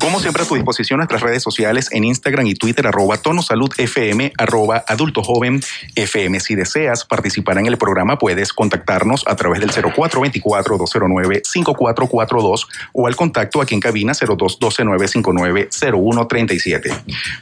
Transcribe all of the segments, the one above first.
Como siempre, a tu disposición nuestras redes sociales en Instagram y Twitter, @tonosaludfm, @adultojovenfm. Si deseas participar en el programa, puedes contactarnos a través del 0424-209-5442 o al contacto aquí en cabina 0212-959-0137.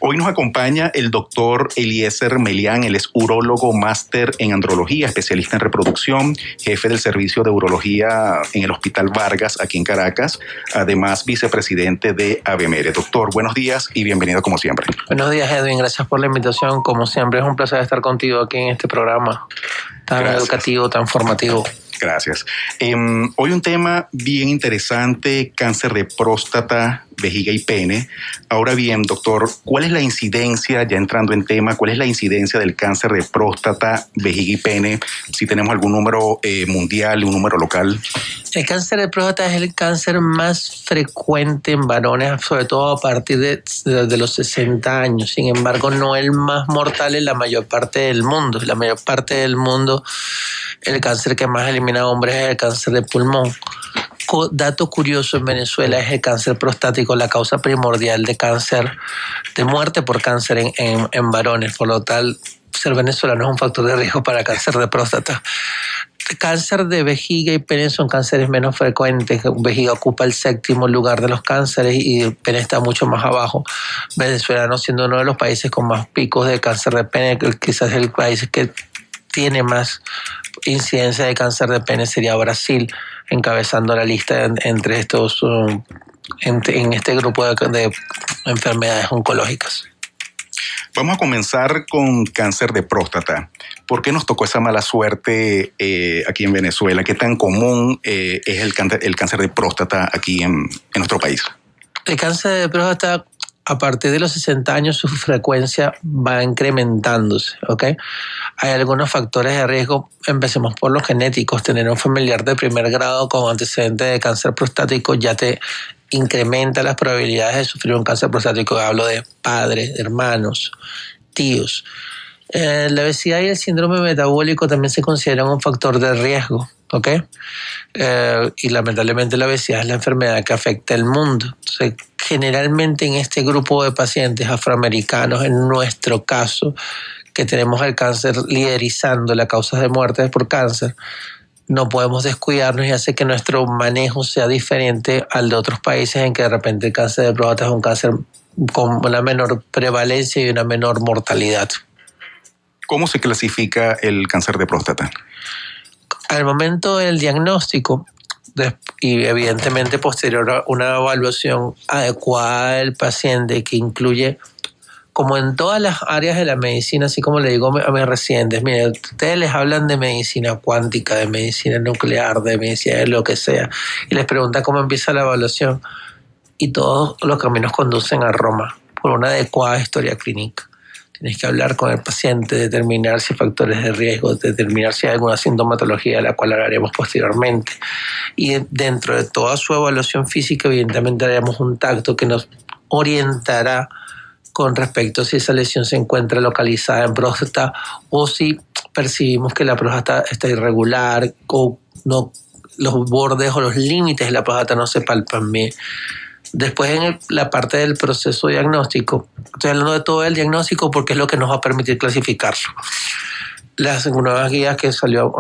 Hoy nos acompaña el doctor Eliezer Melián. Él es urólogo, máster en andrología, especialista en reproducción, jefe del servicio de urología en el Hospital Vargas, aquí en Caracas, además vicepresidente de ABEMERE. Doctor, buenos días y bienvenido como siempre. Buenos días, Edwin. Gracias por la invitación. Como siempre, es un placer estar contigo aquí en este programa tan educativo, tan formativo. Gracias. Hoy un tema bien interesante: cáncer de próstata, vejiga y pene. Ahora bien, doctor, ¿cuál es la incidencia, ya entrando en tema, cuál es la incidencia del cáncer de próstata, vejiga y pene? Si tenemos algún número mundial, un número local. El cáncer de próstata es el cáncer más frecuente en varones, sobre todo a partir de los 60 años. Sin embargo, no el más mortal en la mayor parte del mundo. En la mayor parte del mundo, el cáncer que más elimina a hombres es el cáncer de pulmón. Dato curioso, en Venezuela es el cáncer prostático la causa primordial de cáncer, de muerte por cáncer en varones. Por lo tal, ser venezolano es un factor de riesgo para cáncer de próstata. Cáncer de vejiga y pene son cánceres menos frecuentes. Vejiga ocupa el 7º lugar de los cánceres y el pene está mucho más abajo. Venezuela, no siendo uno de los países con más picos de cáncer de pene, quizás el país que tiene más incidencia de cáncer de pene sería Brasil, encabezando la lista entre estos, en este grupo de enfermedades oncológicas. Vamos a comenzar con cáncer de próstata. ¿Por qué nos tocó esa mala suerte aquí en Venezuela? ¿Qué tan común es el cáncer de próstata aquí en nuestro país? El cáncer de próstata, a partir de los 60 años, su frecuencia va incrementándose, ¿ok? Hay algunos factores de riesgo. Empecemos por los genéticos. Tener un familiar de primer grado con antecedentes de cáncer prostático ya te incrementa las probabilidades de sufrir un cáncer prostático. Hablo de padres, hermanos, tíos. La obesidad y el síndrome metabólico también se consideran un factor de riesgo, ¿ok? Y lamentablemente la obesidad es la enfermedad que afecta al mundo. Entonces, generalmente en este grupo de pacientes afroamericanos, en nuestro caso, que tenemos el cáncer liderizando las causas de muerte por cáncer, no podemos descuidarnos y hace que nuestro manejo sea diferente al de otros países en que de repente el cáncer de próstata es un cáncer con una menor prevalencia y una menor mortalidad. ¿Cómo se clasifica el cáncer de próstata? Al momento del diagnóstico y evidentemente posterior a una evaluación adecuada del paciente que incluye, como en todas las áreas de la medicina, así como le digo a mis residentes, miren, ustedes les hablan de medicina cuántica, de medicina nuclear, de medicina de lo que sea, y les preguntan cómo empieza la evaluación, y todos los caminos conducen a Roma, por una adecuada historia clínica. Tienes que hablar con el paciente, determinar si hay factores de riesgo, determinar si hay alguna sintomatología de la cual hablaremos posteriormente. Y dentro de toda su evaluación física, evidentemente haremos un tacto que nos orientará con respecto a si esa lesión se encuentra localizada en próstata o si percibimos que la próstata está irregular o no, los bordes o los límites de la próstata no se palpan bien. Después, en la parte del proceso diagnóstico, estoy hablando de todo el diagnóstico porque es lo que nos va a permitir clasificarlo. Las nuevas guías que salió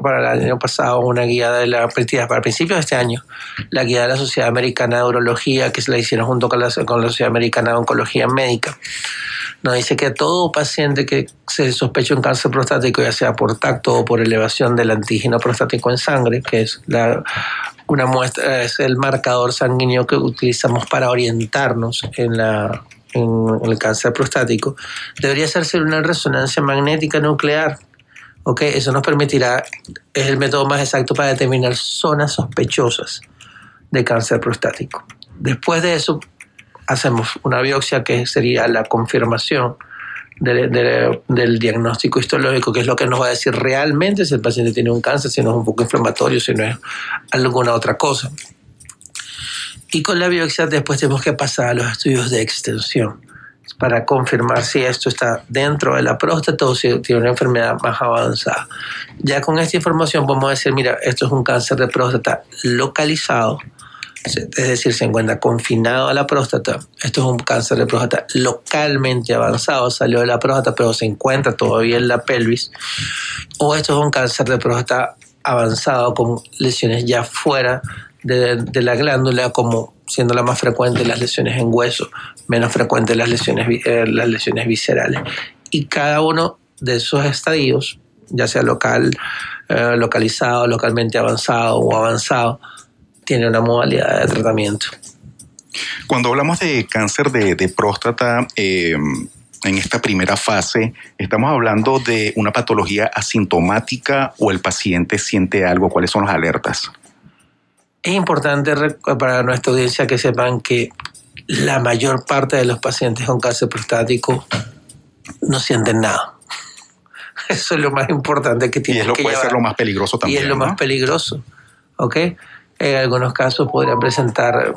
para el año pasado, una guía para principios de este año, la guía de la Sociedad Americana de Urología, que se la hicieron junto con la Sociedad Americana de Oncología Médica, nos dice que todo paciente que se sospecha un cáncer prostático, ya sea por tacto o por elevación del antígeno prostático en sangre, que es una muestra, es el marcador sanguíneo que utilizamos para orientarnos en el cáncer prostático, debería hacerse una resonancia magnética nuclear. Okay, eso nos permitirá, es el método más exacto para determinar zonas sospechosas de cáncer prostático. Después de eso, hacemos una biopsia que sería la confirmación del diagnóstico histológico, que es lo que nos va a decir realmente si el paciente tiene un cáncer, si no es un poco inflamatorio, si no es alguna otra cosa. Y con la biopsia después tenemos que pasar a los estudios de extensión. para confirmar si esto está dentro de la próstata o si tiene una enfermedad más avanzada. Ya con esta información podemos decir, mira, esto es un cáncer de próstata localizado, es decir, se encuentra confinado a la próstata. Esto es un cáncer de próstata localmente avanzado, salió de la próstata pero se encuentra todavía en la pelvis. O esto es un cáncer de próstata avanzado con lesiones ya fuera de la glándula, como siendo la más frecuente las lesiones en hueso, menos frecuentes las lesiones viscerales. Y cada uno de esos estadios, ya sea localizado, localmente avanzado o avanzado, tiene una modalidad de tratamiento. Cuando hablamos de cáncer de próstata, en esta primera fase, ¿estamos hablando de una patología asintomática o el paciente siente algo? ¿Cuáles son las alertas? Es importante para nuestra audiencia que sepan que la mayor parte de los pacientes con cáncer prostático no sienten nada. Eso es lo más importante que tienen que llevar. Y puede ser lo más peligroso también. Y es lo más peligroso, ¿ok? En algunos casos podrían presentar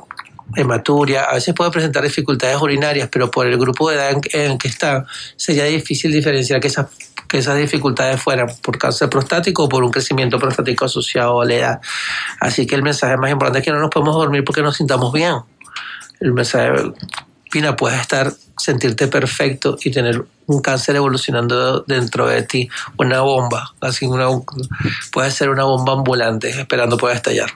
hematuria, a veces puede presentar dificultades urinarias, pero por el grupo de edad en que están, sería difícil diferenciar que esas dificultades fueran por cáncer prostático o por un crecimiento prostático asociado a la edad. Así que el mensaje más importante es que no nos podemos dormir porque nos sintamos bien. El mensaje, Pina, puedes sentirte perfecto y tener un cáncer evolucionando dentro de ti, una bomba, puede ser una bomba ambulante esperando poder estallar.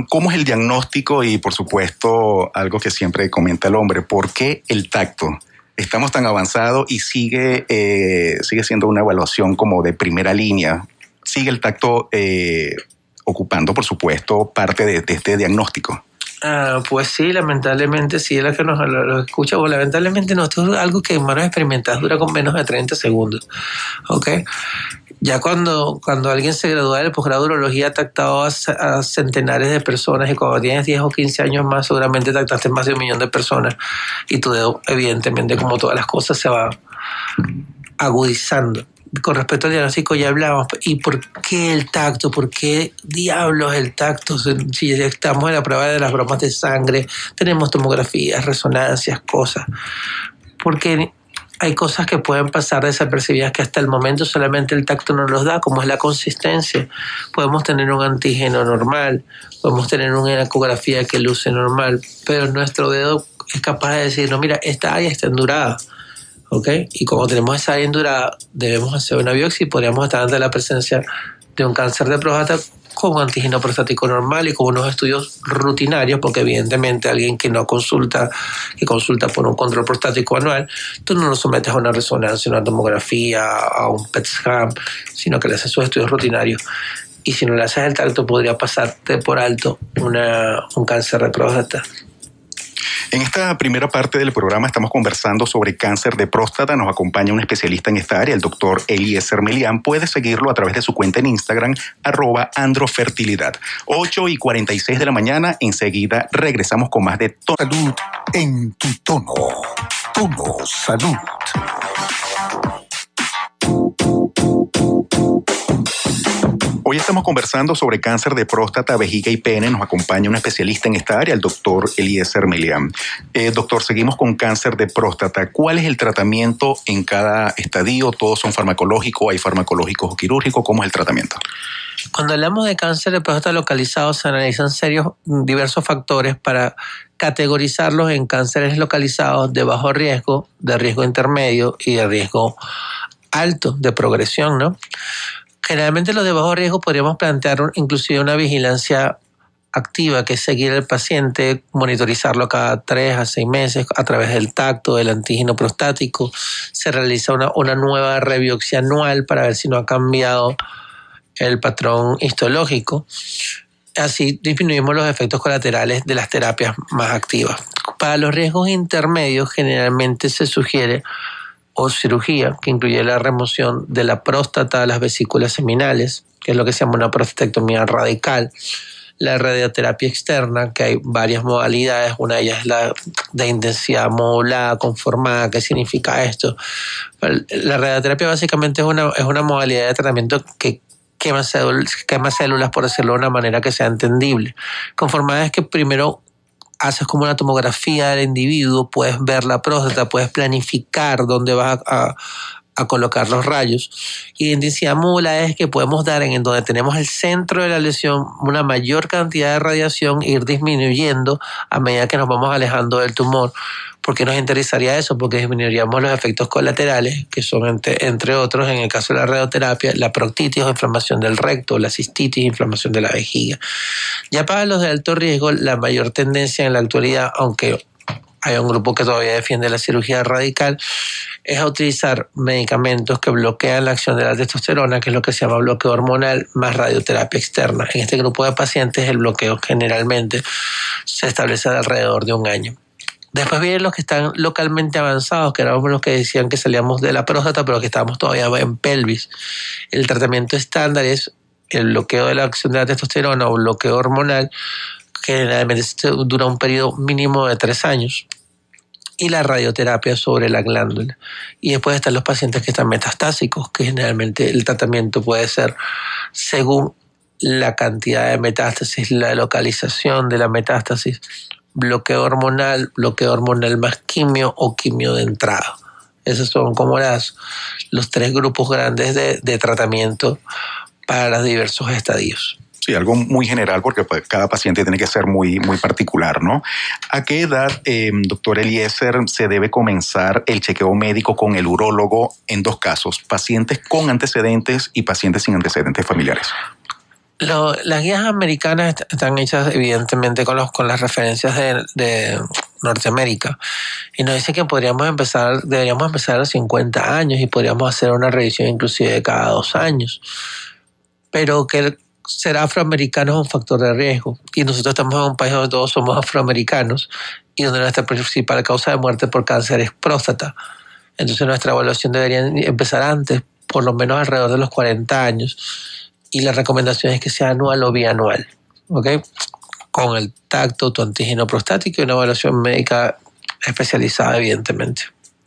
¿Cómo es el diagnóstico? Y por supuesto, algo que siempre comenta el hombre, ¿por qué el tacto? Estamos tan avanzados y sigue siendo una evaluación como de primera línea. Sigue el tacto ocupando, por supuesto, parte de este diagnóstico. Pues sí, lamentablemente, sí, es la que lo escucha. Bueno, lamentablemente no, esto es algo que en manos experimentadas dura con menos de 30 segundos. ¿Ok? Ya cuando alguien se gradúa del posgrado de urología, ha tactado a centenares de personas, y cuando tienes 10 o 15 años más, seguramente tactaste más de 1 millón de personas, y tu dedo, evidentemente, como todas las cosas, se va agudizando. Con respecto al diagnóstico ya hablábamos. ¿Y por qué el tacto? ¿Por qué diablos el tacto? Si estamos en la prueba de las bromas de sangre, tenemos tomografías, resonancias, cosas. Porque hay cosas que pueden pasar desapercibidas que hasta el momento solamente el tacto nos los da, como es la consistencia. Podemos tener un antígeno normal, podemos tener una ecografía que luce normal, pero nuestro dedo es capaz de decir, no, mira, esta área está endurada. ¿Okay? Y como tenemos esa área endurada, debemos hacer una biopsia y podríamos estar ante la presencia de un cáncer de próstata con un antígeno prostático normal y con unos estudios rutinarios, porque evidentemente alguien que consulta por un control prostático anual, tú no lo sometes a una resonancia, una tomografía, a un PET scan, sino que le haces sus estudios rutinarios. Y si no le haces el tacto, podría pasarte por alto un cáncer de próstata. En esta primera parte del programa estamos conversando sobre cáncer de próstata. Nos acompaña un especialista en esta área, el doctor Eliezer Melián. Puedes seguirlo a través de su cuenta en Instagram, @androfertilidad. 8:46 de la mañana. Enseguida regresamos con más de Salud en tu tono. Tono Salud. Hoy estamos conversando sobre cáncer de próstata, vejiga y pene. Nos acompaña un especialista en esta área, el doctor Eliezer Melián. Doctor, seguimos con cáncer de próstata. ¿Cuál es el tratamiento en cada estadio? ¿Todos son farmacológicos? ¿Hay farmacológicos o quirúrgicos? ¿Cómo es el tratamiento? Cuando hablamos de cáncer de próstata localizado, se analizan diversos factores para categorizarlos en cánceres localizados de bajo riesgo, de riesgo intermedio y de riesgo alto de progresión, ¿no? Generalmente los de bajo riesgo podríamos plantear inclusive una vigilancia activa, que es seguir al paciente, monitorizarlo cada 3 a 6 meses a través del tacto, del antígeno prostático. Se realiza una nueva rebiopsia anual para ver si no ha cambiado el patrón histológico. Así disminuimos los efectos colaterales de las terapias más activas. Para los riesgos intermedios generalmente se sugiere o cirugía, que incluye la remoción de la próstata, las vesículas seminales, que es lo que se llama una prostatectomía radical, la radioterapia externa, que hay varias modalidades, una de ellas es la de intensidad modulada, conformada. ¿Qué significa esto? La radioterapia básicamente es una modalidad de tratamiento que quema células, por decirlo de una manera que sea entendible. Conformada es que primero haces como una tomografía del individuo, puedes ver la próstata, puedes planificar dónde vas a colocar los rayos. Y en densidad modular es que podemos dar en donde tenemos el centro de la lesión una mayor cantidad de radiación e ir disminuyendo a medida que nos vamos alejando del tumor. ¿Por qué nos interesaría eso? Porque disminuiríamos los efectos colaterales, que son entre otros, en el caso de la radioterapia, la proctitis o inflamación del recto, la cistitis, inflamación de la vejiga. Ya para los de alto riesgo, la mayor tendencia en la actualidad, aunque hay un grupo que todavía defiende la cirugía radical, es a utilizar medicamentos que bloquean la acción de la testosterona, que es lo que se llama bloqueo hormonal, más radioterapia externa. En este grupo de pacientes el bloqueo generalmente se establece alrededor de un año. Después vienen los que están localmente avanzados, que éramos los que decían que salíamos de la próstata, pero que estábamos todavía en pelvis. El tratamiento estándar es el bloqueo de la acción de la testosterona o bloqueo hormonal, que generalmente dura un periodo mínimo de 3 años, y la radioterapia sobre la glándula. Y después están los pacientes que están metastásicos, que generalmente el tratamiento puede ser según la cantidad de metástasis, la localización de la metástasis, bloqueo hormonal más quimio o quimio de entrada. Esos son como los 3 grupos grandes de tratamiento para los diversos estadios. Sí, algo muy general porque pues, cada paciente tiene que ser muy, muy particular, ¿no? ¿A qué edad, doctor Eliezer, se debe comenzar el chequeo médico con el urólogo en 2 casos, pacientes con antecedentes y pacientes sin antecedentes familiares? Las guías americanas están hechas evidentemente con las referencias de Norteamérica y nos dice que deberíamos empezar a los 50 años y podríamos hacer una revisión inclusive de cada 2 años, pero que ser afroamericano es un factor de riesgo y nosotros estamos en un país donde todos somos afroamericanos y donde nuestra principal causa de muerte por cáncer es próstata. Entonces nuestra evaluación debería empezar antes, por lo menos alrededor de los 40 años. Y la recomendación es que sea anual o bianual, ¿ok? Con el tacto, tu antígeno prostático y una evaluación médica especializada, evidentemente.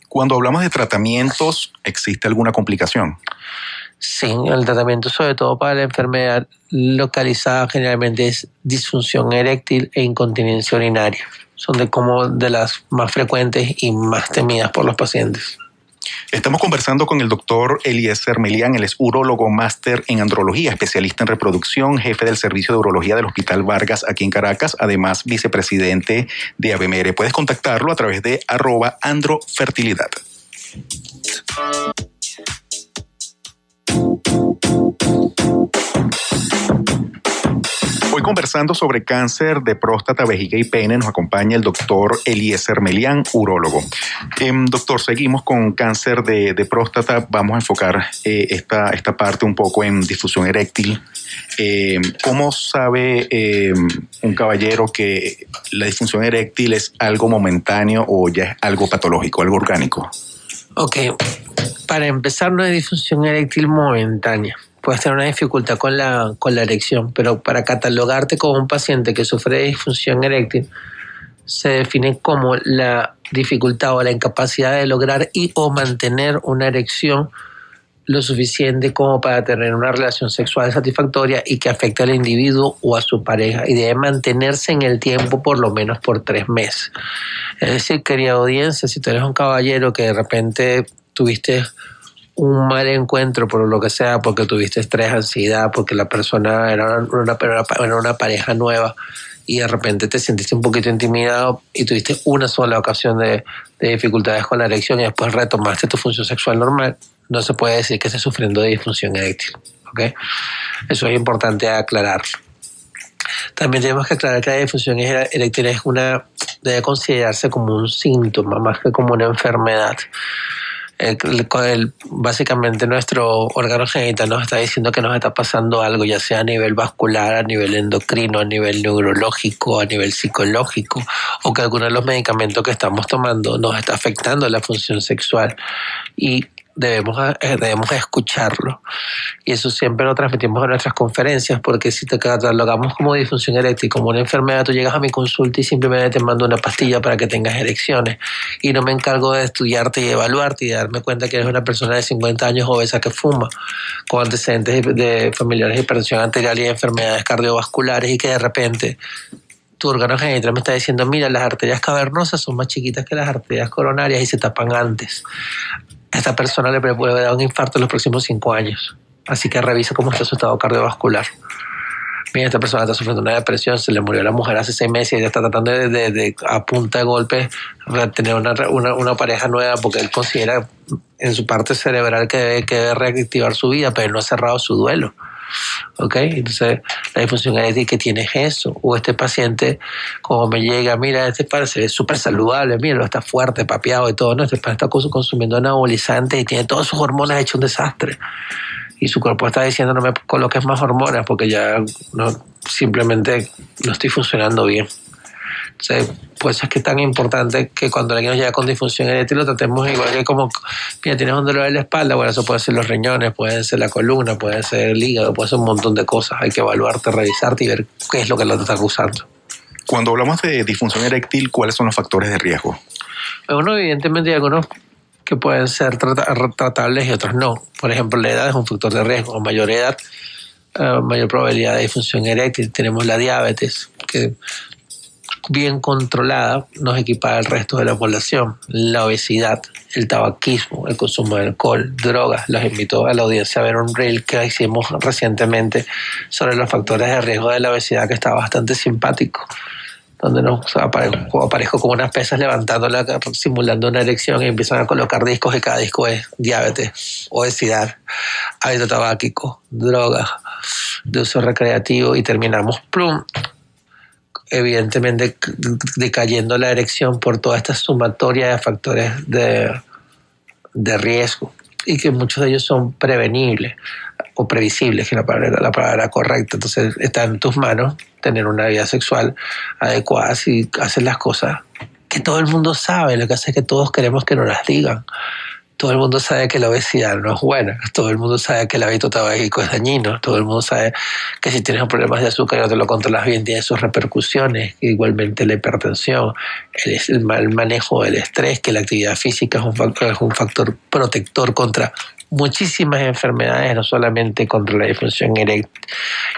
Cuando hablamos de tratamientos, ¿existe alguna complicación? Sí, el tratamiento sobre todo para la enfermedad localizada generalmente es disfunción eréctil e incontinencia urinaria. Son de las más frecuentes y más temidas por los pacientes. Estamos conversando con el doctor Eliezer Melián. Él es urólogo máster en andrología, especialista en reproducción, jefe del servicio de urología del Hospital Vargas aquí en Caracas, además vicepresidente de ABMR. Puedes contactarlo a través de @androfertilidad. Hoy conversando sobre cáncer de próstata, vejiga y pene nos acompaña el doctor Eliezer Melián, urólogo. Doctor, seguimos con cáncer de próstata. Vamos a enfocar esta parte un poco en disfunción eréctil. ¿Cómo sabe un caballero que la disfunción eréctil es algo momentáneo o ya es algo patológico, algo orgánico? Ok, para empezar no es disfunción eréctil momentánea. Puedes tener una dificultad con la erección, pero para catalogarte como un paciente que sufre de disfunción eréctil, se define como la dificultad o la incapacidad de lograr y o mantener una erección lo suficiente como para tener una relación sexual satisfactoria y que afecte al individuo o a su pareja, y debe mantenerse en el tiempo por lo menos por 3 meses. Es decir, querida audiencia, si tú eres un caballero que de repente tuviste un mal encuentro por lo que sea, porque tuviste estrés, ansiedad, porque la persona era una pareja nueva y de repente te sentiste un poquito intimidado y tuviste una sola ocasión de dificultades con la erección y después retomaste tu función sexual normal, no se puede decir que estés sufriendo de disfunción eréctil, ¿ok? Eso es importante aclararlo. También tenemos que aclarar que la disfunción eréctil debe considerarse como un síntoma más que como una enfermedad. Básicamente nuestro órgano genital nos está diciendo que nos está pasando algo, ya sea a nivel vascular, a nivel endocrino, a nivel neurológico, a nivel psicológico, o que alguno de los medicamentos que estamos tomando nos está afectando la función sexual y debemos escucharlo. Y eso siempre lo transmitimos en nuestras conferencias, porque si te catalogamos como disfunción eréctil, como una enfermedad, tú llegas a mi consulta y simplemente te mando una pastilla para que tengas erecciones y no me encargo de estudiarte y evaluarte y de darme cuenta que eres una persona de 50 años obesa que fuma, con antecedentes de familiares de hipertensión arterial y enfermedades cardiovasculares, y que de repente tu órgano genital me está diciendo, mira, las arterias cavernosas son más chiquitas que las arterias coronarias y se tapan antes. A esta persona le puede dar un infarto en los próximos 5 años. Así que revisa cómo está su estado cardiovascular. Mira, esta persona está sufriendo una depresión, se le murió la mujer hace 6 meses y ella está tratando de a punta de golpe tener una pareja nueva porque él considera en su parte cerebral que debe reactivar su vida, pero él no ha cerrado su duelo. ¿Ok? Entonces, la disfunción eréctil que tiene es eso. O este paciente, como me llega, mira, este parece súper saludable, mira, está fuerte, papeado y todo, ¿no? Este paciente está consumiendo anabolizantes y tiene todas sus hormonas hecho un desastre. Y su cuerpo está diciendo, no me coloques más hormonas porque ya no, simplemente no estoy funcionando bien. Entonces, pues es que es tan importante que cuando alguien nos llega con disfunción eréctil lo tratemos igual que como, mira, tienes un dolor de la espalda, bueno, eso puede ser los riñones, puede ser la columna, puede ser el hígado, puede ser un montón de cosas. Hay que evaluarte, revisarte y ver qué es lo que lo está causando. Cuando hablamos de disfunción eréctil, ¿cuáles son los factores de riesgo? Uno, evidentemente, hay algunos que pueden ser tratables y otros no. Por ejemplo, la edad es un factor de riesgo. A mayor edad, mayor probabilidad de disfunción eréctil. Tenemos la diabetes, que bien controlada nos equipara al resto de la población. La obesidad, el tabaquismo, el consumo de alcohol, drogas. Los invito a la audiencia a ver un reel que hicimos recientemente sobre los factores de riesgo de la obesidad, que está bastante simpático, donde aparezco como unas pesas levantándola, simulando una erección, y empiezan a colocar discos y cada disco es diabetes, obesidad, hábito tabáquico, drogas, de uso recreativo, y terminamos, plum, evidentemente decayendo la erección por toda esta sumatoria de factores de riesgo, y que muchos de ellos son prevenibles o previsibles, que es la palabra correcta. Entonces está en tus manos tener una vida sexual adecuada si haces las cosas que todo el mundo sabe. Lo que hace es que todos queremos que nos las digan. Todo el mundo sabe que la obesidad no es buena. Todo el mundo sabe que el hábito tabáquico es dañino. Todo el mundo sabe que si tienes problemas de azúcar y no te lo controlas bien, tiene sus repercusiones. Igualmente la hipertensión, el mal manejo del estrés, que la actividad física es un factor protector contra muchísimas enfermedades, no solamente contra la disfunción eréctil.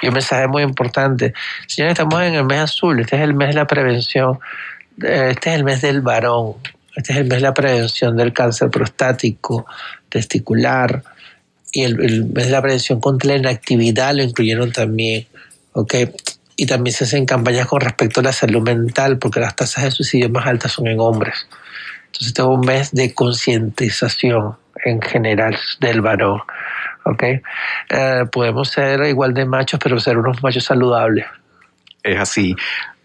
Y un mensaje muy importante. Señores, estamos en el mes azul. Este es el mes de la prevención. Este es el mes del varón. Este es el mes de la prevención del cáncer prostático, testicular, y el mes de la prevención contra la inactividad lo incluyeron también, ¿ok? Y también se hacen campañas con respecto a la salud mental, porque las tasas de suicidio más altas son en hombres. Entonces este es un mes de concientización en general del varón, ¿ok? Podemos ser igual de machos, pero ser unos machos saludables. Es así.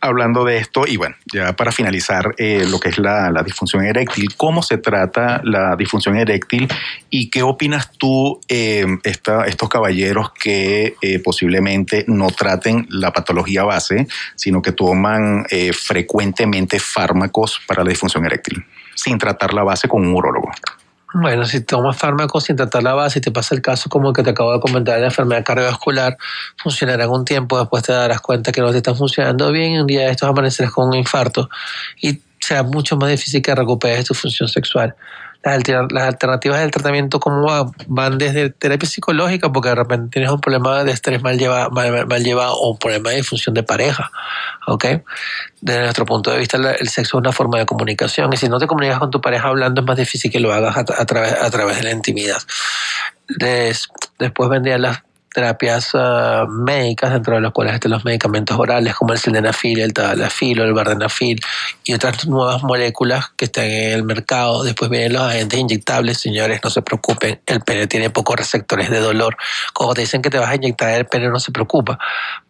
Hablando de esto, y bueno, ya para finalizar lo que es la disfunción eréctil, ¿cómo se trata la disfunción eréctil y qué opinas tú estos caballeros que posiblemente no traten la patología base, sino que toman frecuentemente fármacos para la disfunción eréctil, sin tratar la base con un urólogo? Bueno, si tomas fármacos sin tratar la base y te pasa el caso como el que te acabo de comentar de la enfermedad cardiovascular, funcionarán un tiempo, después te darás cuenta que no te están funcionando bien y un día de estos amanecerás con un infarto y será mucho más difícil que recuperes tu función sexual. Las alternativas del tratamiento, ¿cómo van desde terapia psicológica? Porque de repente tienes un problema de estrés mal llevado o un problema de disfunción de pareja, ¿ok? Desde nuestro punto de vista, el sexo es una forma de comunicación, y si no te comunicas con tu pareja hablando, es más difícil que lo hagas a través de la intimidad. Después vendrían las terapias médicas, dentro de las cuales están los medicamentos orales como el sildenafil, el tadalafil o el vardenafil y otras nuevas moléculas que están en el mercado. Después vienen los agentes inyectables. Señores, no se preocupen, el pene tiene pocos receptores de dolor. Como te dicen que te vas a inyectar el pene, no se preocupa,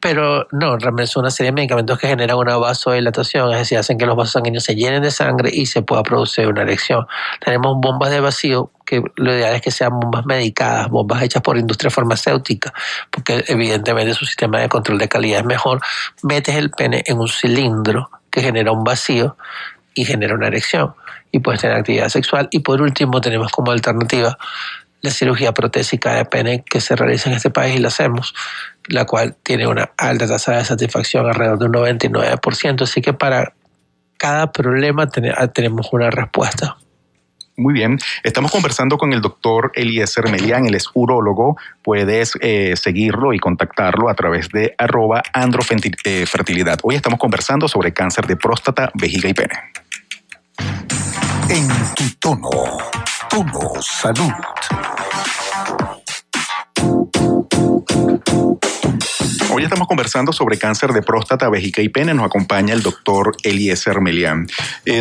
pero no, realmente son una serie de medicamentos que generan una vasodilatación, es decir, hacen que los vasos sanguíneos se llenen de sangre y se pueda producir una erección. Tenemos bombas de vacío, que lo ideal es que sean bombas medicadas, bombas hechas por industria farmacéutica, porque evidentemente su sistema de control de calidad es mejor. Metes el pene en un cilindro que genera un vacío y genera una erección, y puedes tener actividad sexual. Y por último tenemos como alternativa la cirugía protésica de pene, que se realiza en este país y la hacemos, la cual tiene una alta tasa de satisfacción, alrededor de un 99%, así que para cada problema tenemos una respuesta. Muy bien, estamos conversando con el doctor Eliezer Melián, él es urólogo. Puedes seguirlo y contactarlo a través de @androfertilidad. Hoy estamos conversando sobre cáncer de próstata, vejiga y pene. En tu tono, Tono Salud. Hoy estamos conversando sobre cáncer de próstata, vejiga y pene. Nos acompaña el doctor Eliezer Melián.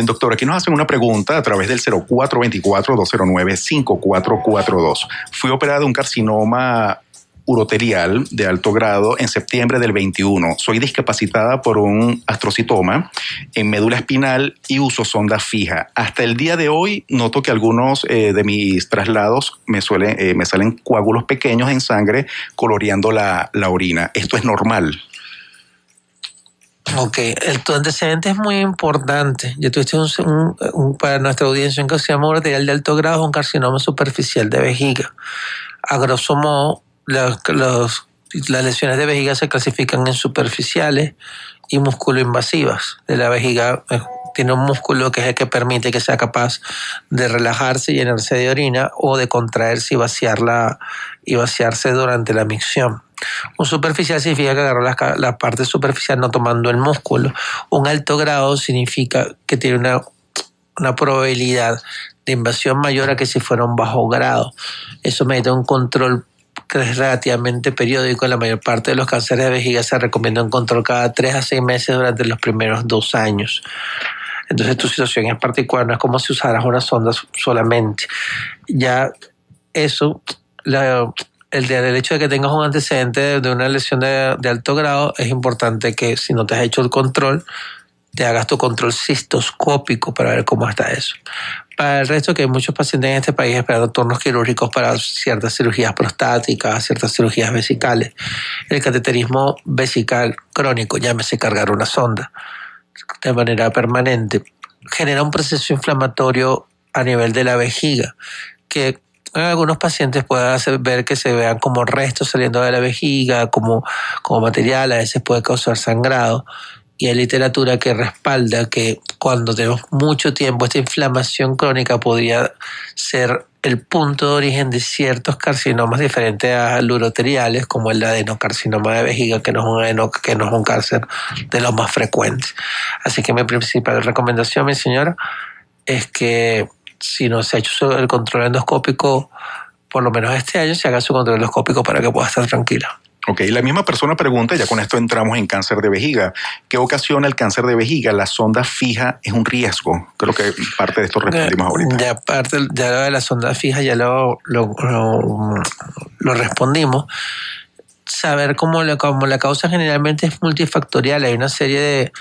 Doctor, aquí nos hacen una pregunta a través del 0424-209-5442. Fui operado de un carcinoma uroterial de alto grado en septiembre del 21. Soy discapacitada por un astrocitoma en médula espinal y uso sonda fija. Hasta el día de hoy noto que algunos de mis traslados me salen coágulos pequeños en sangre coloreando la orina. ¿Esto es normal? Ok, tu antecedente es muy importante. Ya tuviste para nuestra audiencia un carcinoma uroterial de alto grado, un carcinoma superficial de vejiga. A grosso modo, las lesiones de vejiga se clasifican en superficiales y músculo-invasivas. De la vejiga tiene un músculo que es el que permite que sea capaz de relajarse y llenarse de orina o de contraerse y vaciarse durante la micción. Un superficial significa que agarró la parte superficial no tomando el músculo. Un alto grado significa que tiene una probabilidad de invasión mayor a que si fuera un bajo grado. Eso medita un control que es relativamente periódico. En la mayor parte de los cánceres de vejiga se recomienda un control cada 3 a 6 meses durante los primeros 2 años. Entonces tu situación es particular, no es como si usaras una sonda solamente. Ya eso, el hecho de que tengas un antecedente de una lesión de alto grado, es importante que si no te has hecho el control, te hagas tu control cistoscópico para ver cómo está eso. Para el resto, que hay muchos pacientes en este país esperando turnos quirúrgicos para ciertas cirugías prostáticas, ciertas cirugías vesicales. El cateterismo vesical crónico, llámese cargar una sonda de manera permanente, genera un proceso inflamatorio a nivel de la vejiga, que en algunos pacientes puede hacer ver que se vean como restos saliendo de la vejiga, como material, a veces puede causar sangrado. Y hay literatura que respalda que cuando tenemos mucho tiempo, esta inflamación crónica podría ser el punto de origen de ciertos carcinomas diferentes a los uroteriales, como el adenocarcinoma de vejiga, que no es un cáncer de los más frecuentes. Así que mi principal recomendación, mi señora, es que si no se ha hecho el control endoscópico, por lo menos este año, se haga su control endoscópico para que pueda estar tranquila. Ok, la misma persona pregunta, ya con esto entramos en cáncer de vejiga. ¿Qué ocasiona el cáncer de vejiga? ¿La sonda fija es un riesgo? Creo que parte de esto respondimos ahorita. Ya lo de la sonda fija ya lo respondimos. Saber cómo la causa generalmente es multifactorial. Hay una serie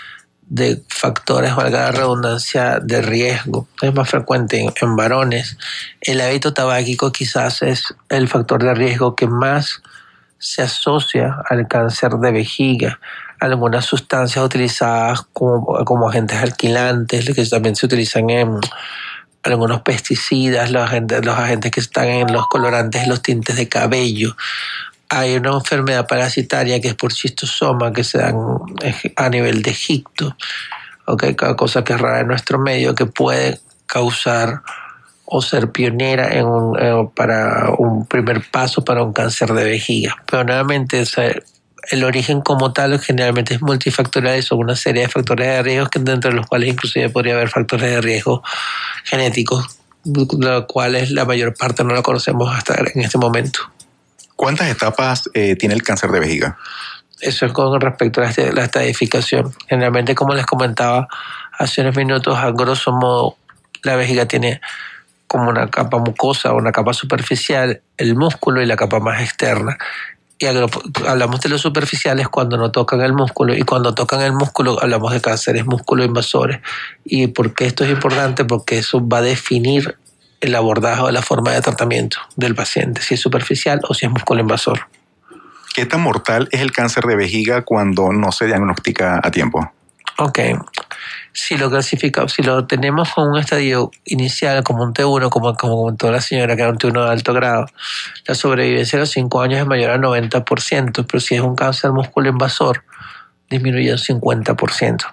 de factores, valga la redundancia, de riesgo. Es más frecuente en varones. El hábito tabáquico quizás es el factor de riesgo que más se asocia al cáncer de vejiga. Algunas sustancias utilizadas como agentes alquilantes, que también se utilizan en algunos pesticidas, los agentes que están en los colorantes, los tintes de cabello. Hay una enfermedad parasitaria que es por schistosoma, que se dan a nivel de Egipto, cada cosa que es rara en nuestro medio, que puede causar o ser pionera para un primer paso para un cáncer de vejiga. Pero nuevamente, el origen como tal generalmente es multifactorial y son una serie de factores de riesgo, dentro de los cuales inclusive podría haber factores de riesgo genéticos, de los cuales la mayor parte no la conocemos hasta en este momento. ¿Cuántas etapas tiene el cáncer de vejiga? Eso es con respecto a la estadificación. Generalmente, como les comentaba hace unos minutos, a grosso modo, la vejiga tiene como una capa mucosa o una capa superficial, el músculo y la capa más externa. Y hablamos de los superficiales cuando no tocan el músculo, y cuando tocan el músculo hablamos de cánceres músculo-invasores. ¿Y por qué esto es importante? Porque eso va a definir el abordaje o la forma de tratamiento del paciente, si es superficial o si es músculo-invasor. ¿Qué tan mortal es el cáncer de vejiga cuando no se diagnostica a tiempo? Ok. Si lo tenemos con un estadio inicial como un T1, como comentó la señora, que era un T1 de alto grado, la sobrevivencia a los 5 años es mayor al 90%, pero si es un cáncer músculo invasor, disminuye un 50%.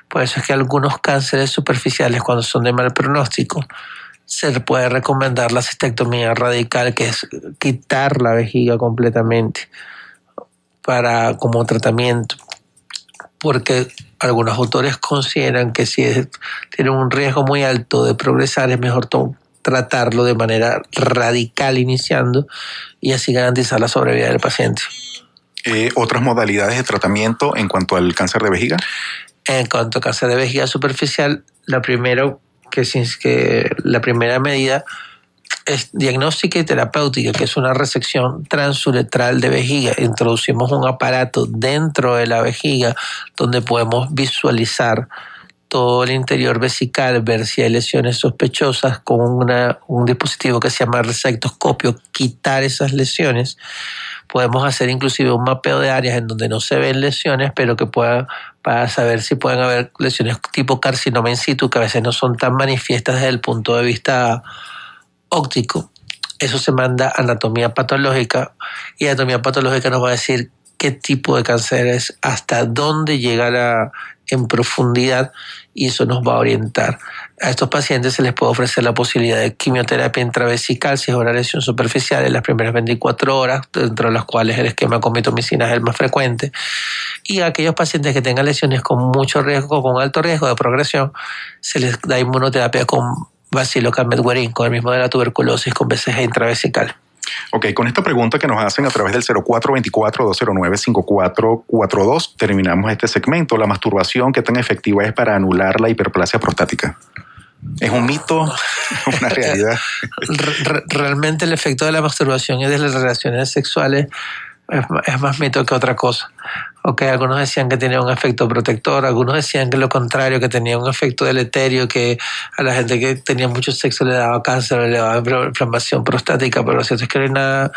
Por eso es que algunos cánceres superficiales, cuando son de mal pronóstico, se puede recomendar la cistectomía radical, que es quitar la vejiga completamente como tratamiento, porque algunos autores consideran que si tiene un riesgo muy alto de progresar, es mejor tratarlo de manera radical iniciando y así garantizar la sobrevida del paciente. ¿Otras modalidades de tratamiento en cuanto al cáncer de vejiga? En cuanto al cáncer de vejiga superficial, la primera medida es diagnóstica y terapéutica, que es una resección transuretral de vejiga. Introducimos un aparato dentro de la vejiga donde podemos visualizar todo el interior vesical, ver si hay lesiones sospechosas con un dispositivo que se llama resectoscopio, quitar esas lesiones. Podemos hacer inclusive un mapeo de áreas en donde no se ven lesiones, pero que para saber si pueden haber lesiones tipo carcinoma in situ, que a veces no son tan manifiestas desde el punto de vista óptico. Eso se manda a anatomía patológica, y anatomía patológica nos va a decir qué tipo de cáncer es, hasta dónde llegará en profundidad, y eso nos va a orientar. A estos pacientes se les puede ofrecer la posibilidad de quimioterapia intravesical si es una lesión superficial en las primeras 24 horas, dentro de las cuales el esquema con mitomicina es el más frecuente. Y a aquellos pacientes que tengan lesiones con mucho riesgo, con alto riesgo de progresión, se les da inmunoterapia con Bacillus calmette-guerin, con el mismo de la tuberculosis, con BCG intravesical. Ok, con esta pregunta que nos hacen a través del 0424-209-5442 terminamos este segmento. ¿La masturbación qué tan efectiva es para anular la hiperplasia prostática? ¿Es un mito? ¿Una realidad? Realmente el efecto de la masturbación y de las relaciones sexuales es más mito que otra cosa. Okay, algunos decían que tenía un efecto protector, algunos decían que lo contrario, que tenía un efecto deleterio, que a la gente que tenía mucho sexo le daba cáncer, le daba inflamación prostática, pero lo cierto es que no hay nada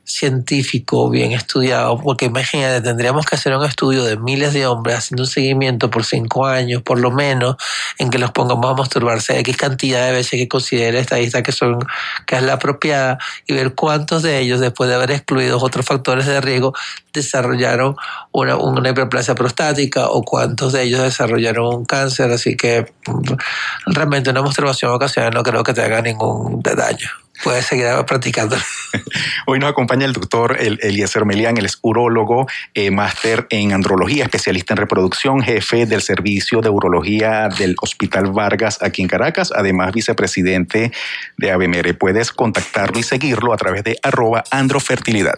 científico bien estudiado, porque imagínate, tendríamos que hacer un estudio de miles de hombres haciendo un seguimiento por 5 años, por lo menos, en que los pongamos a masturbarse X cantidad de veces que considere la estadística que es la apropiada, y ver cuántos de ellos, después de haber excluido otros factores de riesgo, desarrollaron una hiperplasia prostática, o cuántos de ellos desarrollaron un cáncer. Así que realmente una masturbación ocasional no creo que te haga ningún daño. Puedes seguir practicando. Hoy nos acompaña el doctor Eliezer Melián. Él es urólogo, máster en andrología, especialista en reproducción, jefe del servicio de urología del Hospital Vargas aquí en Caracas, además vicepresidente de ABMR. Puedes contactarlo y seguirlo a través de @androfertilidad.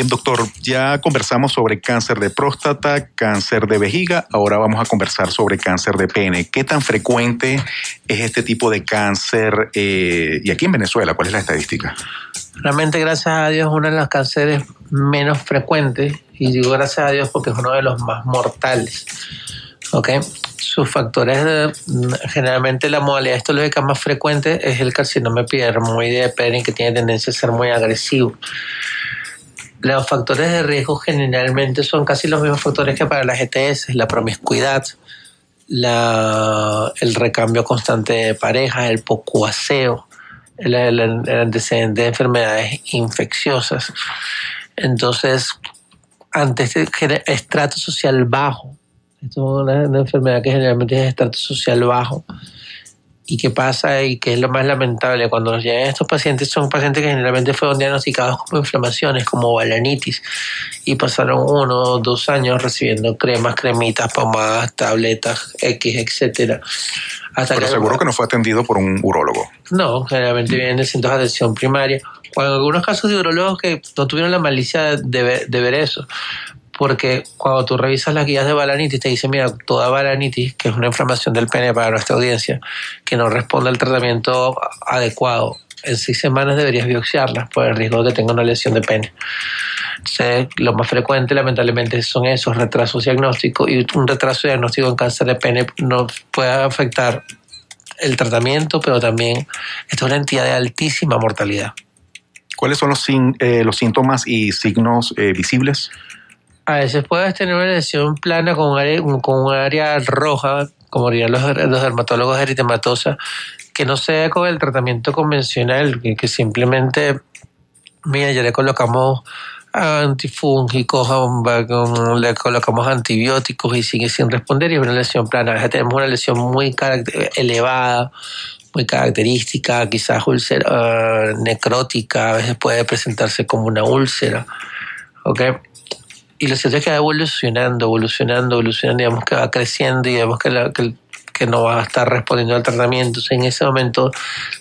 Doctor, ya conversamos sobre cáncer de próstata, cáncer de vejiga, ahora vamos a conversar sobre cáncer de pene. ¿Qué tan frecuente es este tipo de cáncer? Y aquí en Venezuela, ¿cuál es la estadística? Realmente, gracias a Dios, es uno de los cánceres menos frecuentes, y digo gracias a Dios porque es uno de los más mortales. ¿Okay? Sus factores, generalmente la modalidad histológica más frecuente es el carcinoma epidermoide de pene, que tiene tendencia a ser muy agresivo. Los factores de riesgo generalmente son casi los mismos factores que para las ETS: la promiscuidad, el recambio constante de pareja, el poco aseo, el antecedente de enfermedades infecciosas. Entonces, ante este estrato social bajo, esto es una enfermedad que generalmente es de estrato social bajo. ¿Y qué pasa? Y que es lo más lamentable, cuando nos llegan estos pacientes, son pacientes que generalmente fueron diagnosticados como inflamaciones, como balanitis, y pasaron 1 o 2 años recibiendo cremas, cremitas, pomadas, tabletas, X, etcétera. Pero seguro que no fue atendido por un urólogo. No, generalmente vienen de centros de atención primaria, o en algunos casos de urólogos que no tuvieron la malicia de ver eso. Porque cuando tú revisas las guías de balanitis, te dice, mira, toda balanitis, que es una inflamación del pene para nuestra audiencia, que no responde al tratamiento adecuado, en 6 semanas deberías biopsiarla por el riesgo de que tenga una lesión de pene. Entonces, lo más frecuente, lamentablemente, son esos retrasos diagnósticos, y un retraso diagnóstico en cáncer de pene nos puede afectar el tratamiento, pero también esto es una entidad de altísima mortalidad. ¿Cuáles son los síntomas y signos visibles? A veces puedes tener una lesión plana con un área roja, como dirían los dermatólogos, eritematosa, que no sea con el tratamiento convencional, que simplemente, mira, ya le colocamos antifúngicos, le colocamos antibióticos y sigue sin responder, y es una lesión plana. A veces tenemos una lesión muy elevada, muy característica, quizás úlcera necrótica, a veces puede presentarse como una úlcera, ¿ok? Y lo cierto es que va evolucionando, digamos que va creciendo y vemos que no va a estar respondiendo al tratamiento. Entonces, en ese momento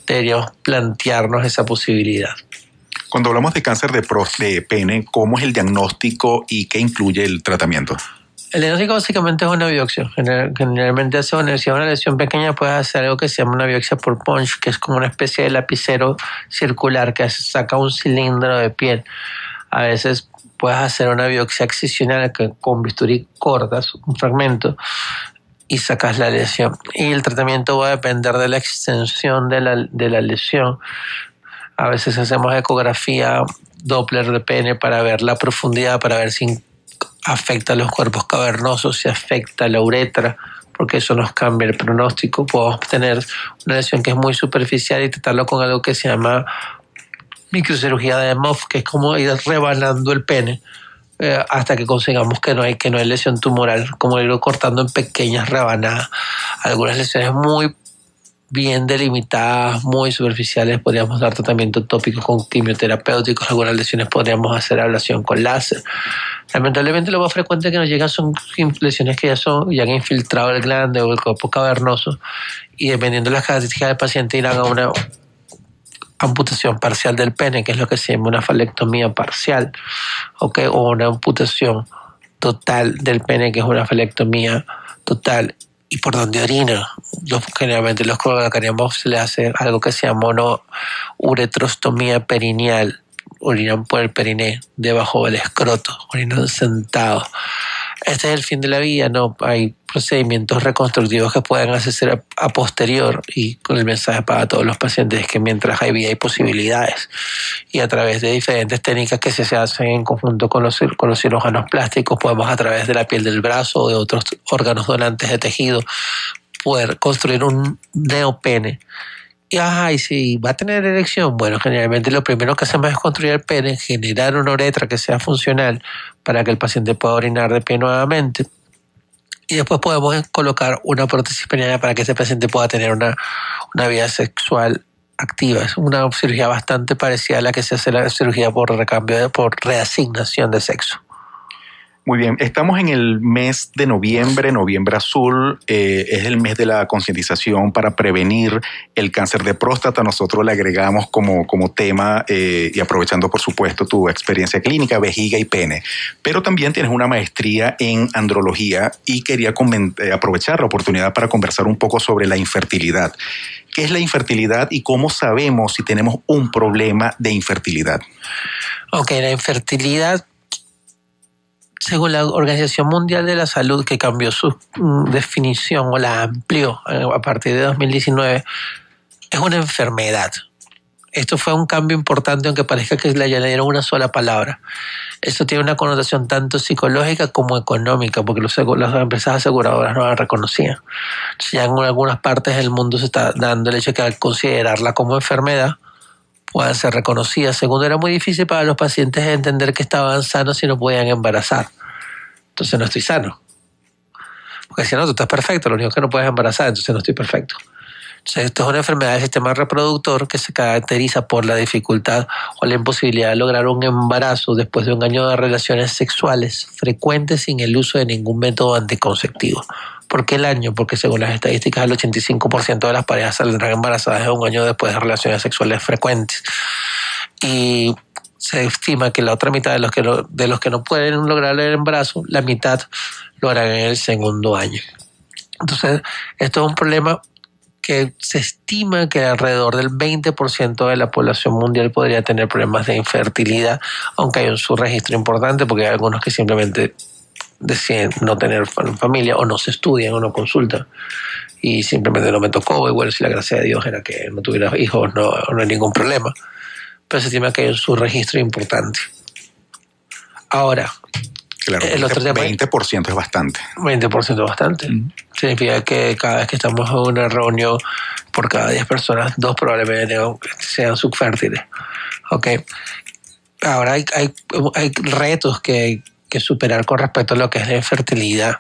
deberíamos plantearnos esa posibilidad. Cuando hablamos de cáncer de pene, ¿cómo es el diagnóstico y qué incluye el tratamiento? El diagnóstico básicamente es una biopsia. Generalmente si es una lesión pequeña puedes hacer algo que se llama una biopsia por punch, que es como una especie de lapicero circular que saca un cilindro de piel. A veces puedes hacer una biopsia excisional que con bisturí cortas un fragmento y sacas la lesión. Y el tratamiento va a depender de la extensión de la lesión. A veces hacemos ecografía Doppler de pene para ver la profundidad, para ver si afecta a los cuerpos cavernosos, si afecta a la uretra, porque eso nos cambia el pronóstico. Podemos tener una lesión que es muy superficial y tratarlo con algo que se llama microcirugía de MOF, que es como ir rebanando el pene hasta que consigamos que no hay lesión tumoral, como irlo cortando en pequeñas rebanadas. Algunas lesiones muy bien delimitadas, muy superficiales, podríamos dar tratamiento tópico con quimioterapéuticos. Algunas lesiones podríamos hacer ablación con láser. Lamentablemente lo más frecuente que nos llegan son lesiones que ya han infiltrado el glande o el cuerpo cavernoso, y dependiendo de las características del paciente irán a una amputación parcial del pene, que es lo que se llama una falectomía parcial, ¿okay? O una amputación total del pene, que es una falectomía total. Y por donde orina, generalmente los colocaríamos, se le hace algo que se llama una uretrostomía perineal. Orinan por el periné, debajo del escroto, orinan sentados. Este es el fin de la vida, ¿no? Hay procedimientos reconstructivos que pueden hacerse a posterior, y con el mensaje para todos los pacientes es que mientras hay vida hay posibilidades, y a través de diferentes técnicas que se hacen en conjunto con los cirujanos plásticos podemos, a través de la piel del brazo o de otros órganos donantes de tejido, poder construir un neopene. Y si va a tener erección, bueno, generalmente lo primero que hacemos es construir el pene, generar una uretra que sea funcional para que el paciente pueda orinar de pie nuevamente, y después podemos colocar una prótesis peniana para que ese paciente pueda tener una vida sexual activa. Es una cirugía bastante parecida a la que se hace la cirugía por reasignación de sexo. Muy bien, estamos en el mes de noviembre azul, es el mes de la concientización para prevenir el cáncer de próstata. Nosotros le agregamos como tema, y aprovechando por supuesto tu experiencia clínica, vejiga y pene, pero también tienes una maestría en andrología y quería aprovechar la oportunidad para conversar un poco sobre la infertilidad. ¿Qué es la infertilidad y cómo sabemos si tenemos un problema de infertilidad? Ok, la infertilidad, según la Organización Mundial de la Salud, que cambió su definición o la amplió a partir de 2019, es una enfermedad. Esto fue un cambio importante, aunque parezca que le añadieron una sola palabra. Esto tiene una connotación tanto psicológica como económica, porque las empresas aseguradoras no la reconocían. Entonces, ya en algunas partes del mundo se está dando el hecho de que al considerarla como enfermedad puedan ser reconocidas. Segundo, era muy difícil para los pacientes entender que estaban sanos si no podían embarazar. Entonces no estoy sano. Porque si no, tú estás perfecto, lo único que no puedes embarazar, entonces no estoy perfecto. Entonces, esto es una enfermedad del sistema reproductor que se caracteriza por la dificultad o la imposibilidad de lograr un embarazo después de un año de relaciones sexuales frecuentes sin el uso de ningún método anticonceptivo. ¿Por qué el año? Porque según las estadísticas, el 85% de las parejas saldrán embarazadas un año después de relaciones sexuales frecuentes. Y se estima que la otra mitad de los que no pueden lograr el embarazo, la mitad lo harán en el segundo año. Entonces, esto es un problema que se estima que alrededor del 20% de la población mundial podría tener problemas de infertilidad, aunque hay un subregistro importante porque hay algunos que simplemente deciden no tener familia, o no se estudian o no consultan y simplemente no me tocó, y bueno, si la gracia de Dios era que no tuviera hijos, no hay ningún problema, pero se estima que hay un subregistro importante. Ahora, claro, el otro tema, 20% es bastante. 20% es bastante. Significa que cada vez que estamos en una reunión, por cada 10 personas, 2 probablemente sean subfértiles. Okay. Ahora hay retos que superar con respecto a lo que es la infertilidad.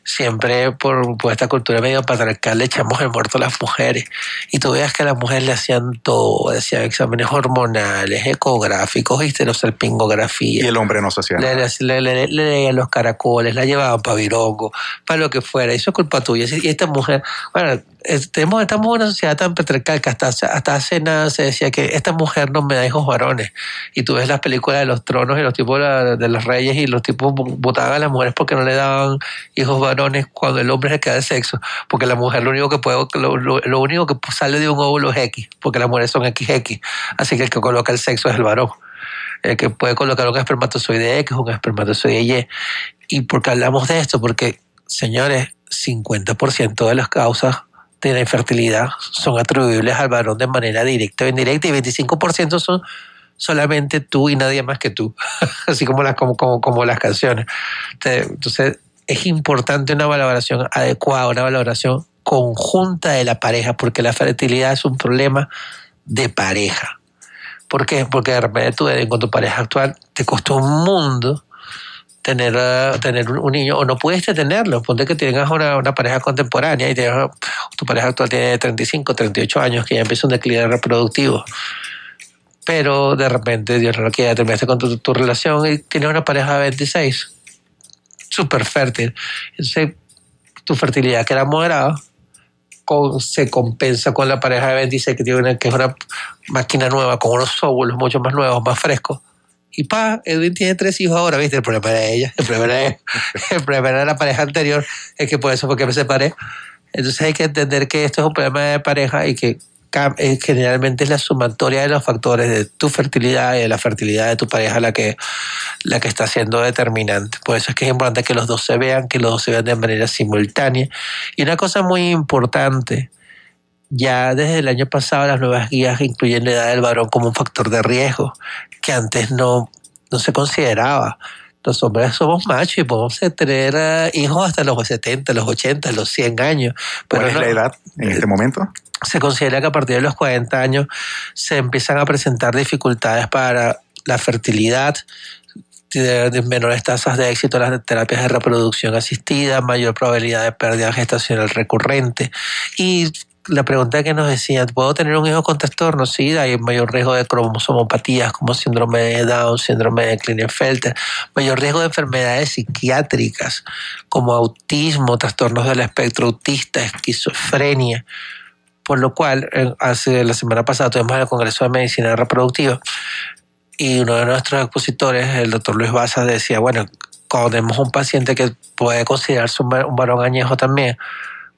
siempre por esta cultura medio patriarcal le echamos el muerto a las mujeres. Y tú veas que a las mujeres le hacían todo, le hacían exámenes hormonales, ecográficos, histerosalpingografía. Y el hombre no se hacía nada. Le leían los caracoles, la llevaban para Virongo, para lo que fuera. Eso es culpa tuya. Y esta mujer, bueno, estamos en una sociedad tan patriarcal que hasta hace nada se decía que esta mujer no me da hijos varones. Y tú ves las películas de los tronos y los tipos de los reyes y los tipos votaban a las mujeres porque no le daban hijos varones cuando el hombre se queda de sexo. Porque la mujer lo único que sale de un óvulo es X, porque las mujeres son XX. Así que el que coloca el sexo es el varón. El que puede colocar un espermatozoide X, un espermatozoide Y. ¿Y por qué hablamos de esto? Porque, señores, 50% de las causas de la infertilidad son atribuibles al varón de manera directa o indirecta y 25% son solamente tú y nadie más que tú, así como las canciones. Entonces, es importante una valoración adecuada, una valoración conjunta de la pareja, porque la fertilidad es un problema de pareja. ¿Por qué? Porque de repente tú con tu pareja actual te costó un mundo tener un niño, o no pudiste tenerlo. Ponte que tengas una pareja contemporánea y tu pareja actual tiene 35, 38 años, que ya empieza un declive reproductivo. Pero de repente Dios no lo quiere, terminaste con tu relación y tienes una pareja de 26, súper fértil. Entonces, tu fertilidad que era moderada se compensa con la pareja de 26 que es una máquina nueva, con unos óvulos mucho más nuevos, más frescos. Y Edwin tiene 3 hijos ahora, ¿viste? El problema era ella, el problema era la pareja anterior, es que por eso fue que me separé. Entonces hay que entender que esto es un problema de pareja y que generalmente es la sumatoria de los factores de tu fertilidad y de la fertilidad de tu pareja la que está siendo determinante. Por eso es que es importante que los dos se vean, de manera simultánea. Y una cosa muy importante, ya desde el año pasado las nuevas guías incluyen la edad del varón como un factor de riesgo, que antes no se consideraba. Los hombres somos machos y podemos tener hijos hasta los 70, los 80, los 100 años. Pero ¿cuál es la edad en este momento? Se considera que a partir de los 40 años se empiezan a presentar dificultades para la fertilidad, de menores tasas de éxito en las terapias de reproducción asistida, mayor probabilidad de pérdida gestacional recurrente. Y la pregunta que nos decían, ¿puedo tener un hijo con trastorno? Sí, hay mayor riesgo de cromosomopatías como síndrome de Down, síndrome de Klinefelter, mayor riesgo de enfermedades psiquiátricas como autismo, trastornos del espectro autista, esquizofrenia. Por lo cual, la semana pasada tuvimos el Congreso de Medicina Reproductiva y uno de nuestros expositores, el doctor Luis Baza, decía, bueno, cuando tenemos un paciente que puede considerarse un varón añejo también,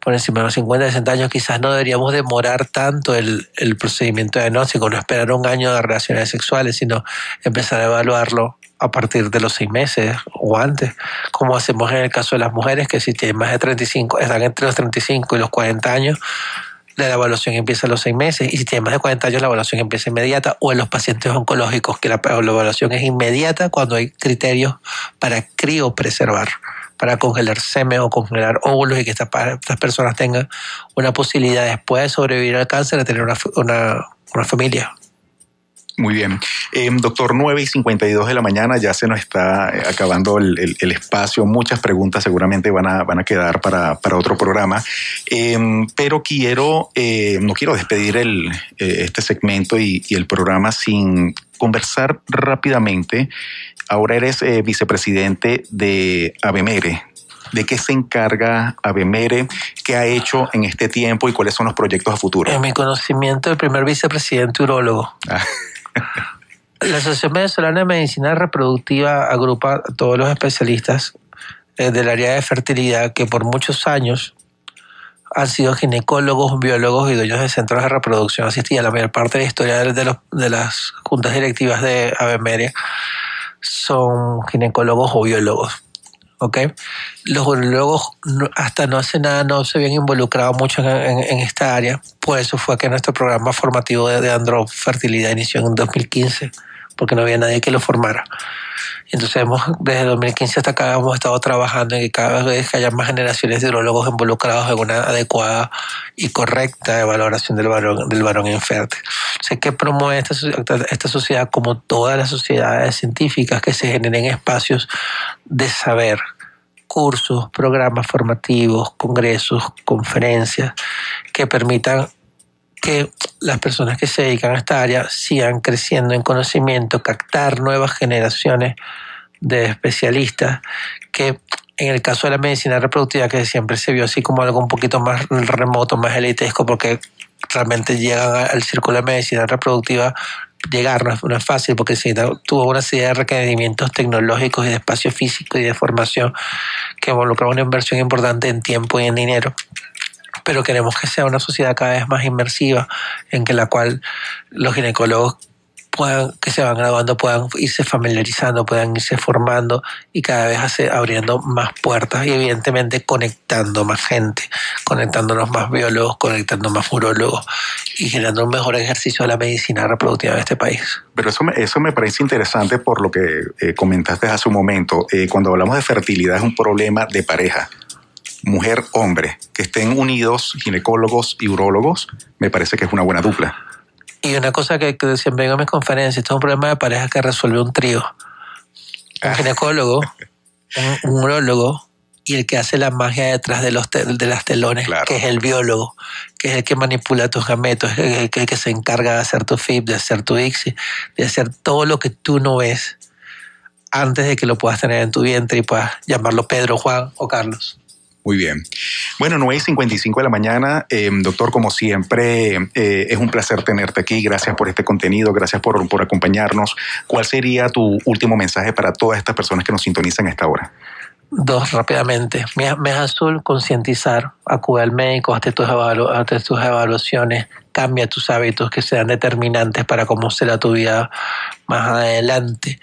por encima de los 50, 60 años, quizás no deberíamos demorar tanto el procedimiento diagnóstico, no esperar un año de relaciones sexuales, sino empezar a evaluarlo a partir de los 6 meses o antes, como hacemos en el caso de las mujeres, que si tienen más de 35, están entre los 35 y los 40 años, la evaluación empieza a los 6 meses, y si tienen más de 40 años la evaluación empieza inmediata, o en los pacientes oncológicos, que la evaluación es inmediata cuando hay criterios para criopreservar, para congelar semen o congelar óvulos y que estas personas tengan una posibilidad después de sobrevivir al cáncer de tener una familia. Muy bien. Doctor, 9:52 de la mañana, ya se nos está acabando el espacio. Muchas preguntas seguramente van a quedar para otro programa. Pero no quiero despedir este segmento y el programa sin conversar rápidamente. Ahora eres vicepresidente de ABEMERE. ¿De qué se encarga ABEMERE? ¿Qué ha hecho en este tiempo y cuáles son los proyectos a futuro? En mi conocimiento, el primer vicepresidente urólogo. La Asociación Venezolana de Medicina Reproductiva agrupa a todos los especialistas del área de fertilidad que por muchos años han sido ginecólogos, biólogos y dueños de centros de reproducción asistida. La mayor parte de la historia de las juntas directivas de ABEMERE son ginecólogos o biólogos. ¿Okay? Los urólogos hasta no hace nada no se habían involucrado mucho en esta área. Por eso fue que nuestro programa formativo de Androfertilidad inició en 2015, porque no había nadie que lo formara. Entonces desde 2015 hasta acá hemos estado trabajando en que cada vez que haya más generaciones de urólogos involucrados en una adecuada y correcta valoración del varón infértil. Sé que promueve esta sociedad, como todas las sociedades científicas, que se generen espacios de saber cursos, programas formativos, congresos, conferencias que permitan que las personas que se dedican a esta área sigan creciendo en conocimiento, captar nuevas generaciones de especialistas que en el caso de la medicina reproductiva, que siempre se vio así como algo un poquito más remoto, más elitesco, porque realmente llegan al círculo de medicina reproductiva, llegar no es fácil porque tuvo una serie de requerimientos tecnológicos y de espacio físico y de formación que involucraba una inversión importante en tiempo y en dinero. Pero queremos que sea una sociedad cada vez más inmersiva, en que la cual los ginecólogos que se van graduando puedan irse familiarizando, puedan irse formando y cada vez abriendo más puertas y evidentemente conectando más gente, conectándonos más biólogos, conectando más urólogos y generando un mejor ejercicio de la medicina reproductiva de este país. Pero eso me parece interesante por lo que comentaste hace un momento. Cuando hablamos de fertilidad es un problema de pareja. Mujer-hombre, que estén unidos ginecólogos y urólogos, me parece que es una buena dupla. Y una cosa que siempre digo en mis conferencias, esto es un problema de pareja que resuelve un trío. Un ginecólogo, un urólogo y el que hace la magia detrás de las telones, claro, que es el biólogo, que es el que manipula tus gametos, el que se encarga de hacer tu FIP, de hacer tu ICSI, de hacer todo lo que tú no ves antes de que lo puedas tener en tu vientre y puedas llamarlo Pedro, Juan o Carlos. Muy bien. Bueno, 9:55 de la mañana. Doctor, como siempre, es un placer tenerte aquí. Gracias por este contenido, gracias por acompañarnos. ¿Cuál sería tu último mensaje para todas estas personas que nos sintonizan a esta hora? 2, rápidamente. Mes azul, concientizar. Acude al médico, hazte tus evaluaciones, cambia tus hábitos que sean determinantes para cómo será tu vida más adelante.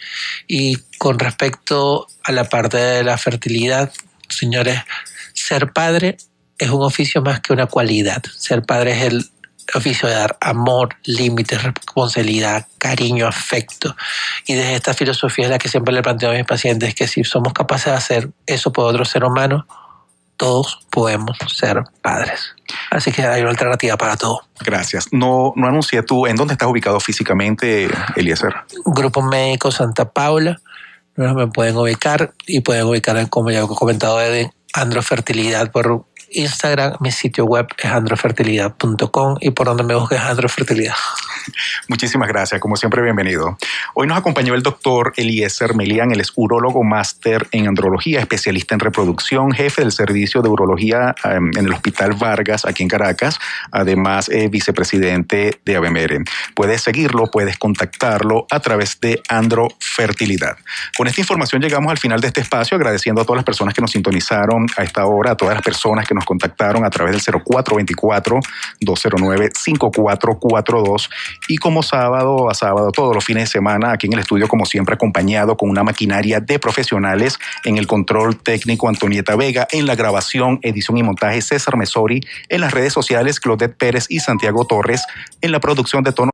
Y con respecto a la parte de la fertilidad, señores, ser padre es un oficio más que una cualidad. Ser padre es el oficio de dar amor, límites, responsabilidad, cariño, afecto. Y desde esta filosofía es la que siempre le planteo a mis pacientes, que si somos capaces de hacer eso por otro ser humano, todos podemos ser padres. Así que hay una alternativa para todo. Gracias. No anuncié tú, ¿en dónde estás ubicado físicamente, Eliezer? Grupo Médico Santa Paula. Me pueden ubicar y pueden ubicar, como ya he comentado, de Androfertilidad por Instagram. Mi sitio web es androfertilidad.com y por donde me busques Androfertilidad. Muchísimas gracias, como siempre bienvenido. Hoy nos acompañó el doctor Eliezer Melián, él es urólogo máster en andrología, especialista en reproducción, jefe del servicio de urología en el Hospital Vargas, aquí en Caracas, además vicepresidente de ABEMERE. Puedes seguirlo, puedes contactarlo a través de Androfertilidad. Con esta información llegamos al final de este espacio, agradeciendo a todas las personas que nos sintonizaron a esta hora, a todas las personas que nos contactaron a través del 0424-209-5442 y como sábado a sábado, todos los fines de semana, aquí en el estudio, como siempre, acompañado con una maquinaria de profesionales en el control técnico Antonieta Vega, en la grabación, edición y montaje César Mesori, en las redes sociales Claudette Pérez y Santiago Torres, en la producción de Tono